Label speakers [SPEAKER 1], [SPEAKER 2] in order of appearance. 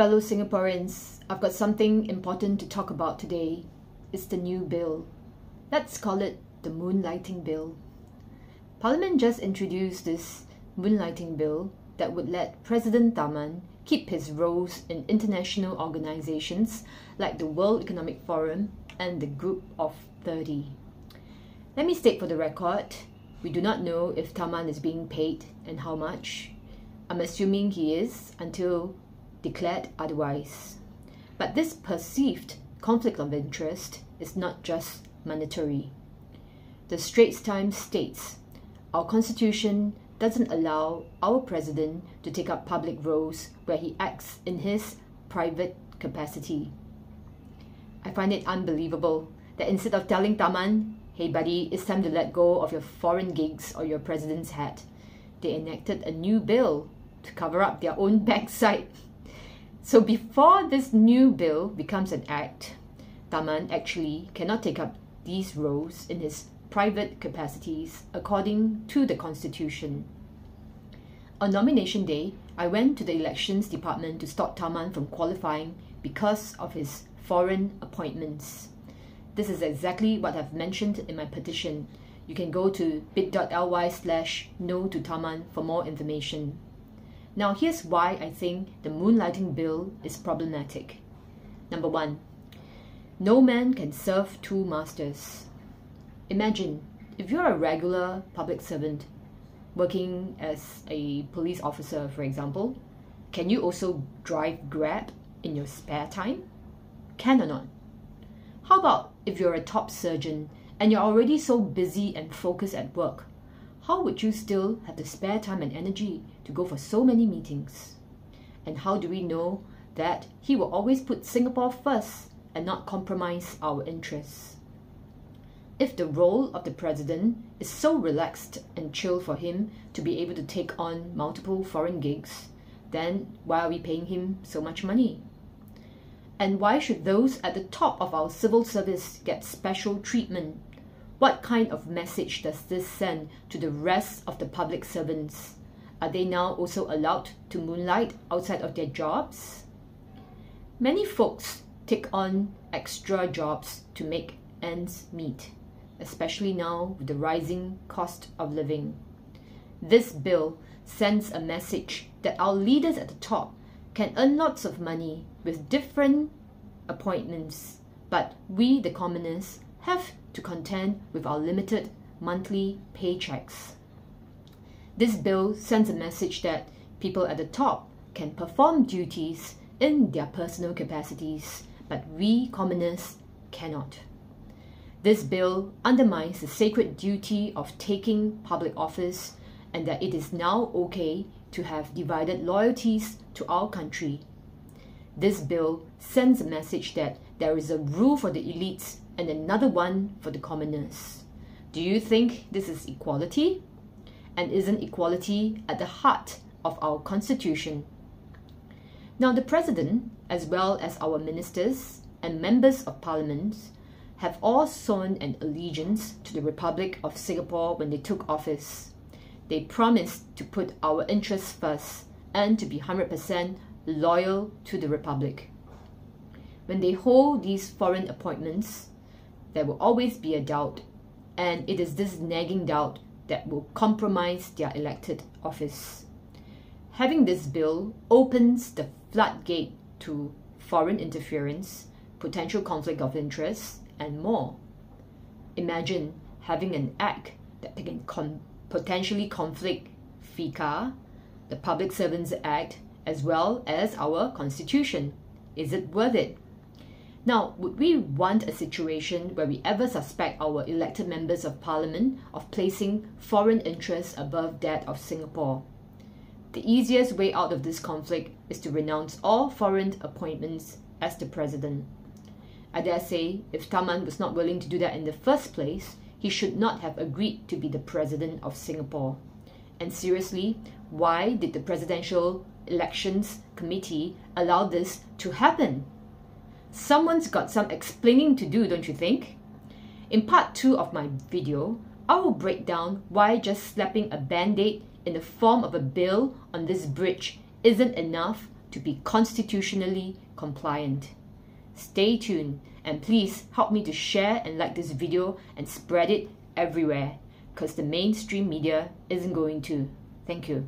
[SPEAKER 1] Fellow Singaporeans, I've got something important to talk about today. It's the new bill. Let's call it the Moonlighting Bill. Parliament just introduced this Moonlighting Bill that would let President Tharman keep his roles in international organisations like the World Economic Forum and the Group of 30. Let me state for the record, we do not know if Tharman is being paid and how much. I'm assuming he is until declared otherwise. But this perceived conflict of interest is not just monetary. The Straits Times states, our constitution doesn't allow our president to take up public roles where he acts in his private capacity. I find it unbelievable that instead of telling Tharman, hey buddy, it's time to let go of your foreign gigs or your president's hat, they enacted a new bill to cover up their own backside. So before this new bill becomes an act, Tharman actually cannot take up these roles in his private capacities according to the Constitution. On nomination day, I went to the elections department to stop Tharman from qualifying because of his foreign appointments. This is exactly what I've mentioned in my petition. You can go to bit.ly/no to Tharman for more information. Now here's why I think the Moonlighting Bill is problematic. Number one, no man can serve two masters. Imagine, if you're a regular public servant working as a police officer, for example, can you also drive Grab in your spare time? Can or not? How about if you're a top surgeon and you're already so busy and focused at work? How would you still have the spare time and energy to go for so many meetings? And how do we know that he will always put Singapore first and not compromise our interests? If the role of the president is so relaxed and chill for him to be able to take on multiple foreign gigs, then why are we paying him so much money? And why should those at the top of our civil service get special treatment? What kind of message does this send to the rest of the public servants? Are they now also allowed to moonlight outside of their jobs? Many folks take on extra jobs to make ends meet, especially now with the rising cost of living. This bill sends a message that our leaders at the top can earn lots of money with different appointments, but we, the commoners, have to contend with our limited monthly paychecks. This bill sends a message that people at the top can perform duties in their personal capacities, but we commoners cannot. This bill undermines the sacred duty of taking public office and that it is now okay to have divided loyalties to our country. This bill sends a message that there is a rule for the elites and another one for the commoners. Do you think this is equality? And isn't equality at the heart of our constitution? Now the president, as well as our ministers and members of parliament, have all sworn an allegiance to the Republic of Singapore when they took office. They promised to put our interests first and to be 100% loyal to the Republic. When they hold these foreign appointments, there will always be a doubt, and it is this nagging doubt that will compromise their elected office. Having this bill opens the floodgate to foreign interference, potential conflict of interest, and more. Imagine having an act that can potentially conflict FICA, the Public Servants Act, as well as our Constitution. Is it worth it? Now, would we want a situation where we ever suspect our elected members of parliament of placing foreign interests above that of Singapore? The easiest way out of this conflict is to renounce all foreign appointments as the president. I dare say, if Tharman was not willing to do that in the first place, he should not have agreed to be the president of Singapore. And seriously, why did the Presidential Elections Committee allow this to happen? Someone's got some explaining to do, don't you think? In part 2 of my video, I will break down why just slapping a band-aid in the form of a bill on this bridge isn't enough to be constitutionally compliant. Stay tuned and please help me to share and like this video and spread it everywhere, because the mainstream media isn't going to. Thank you.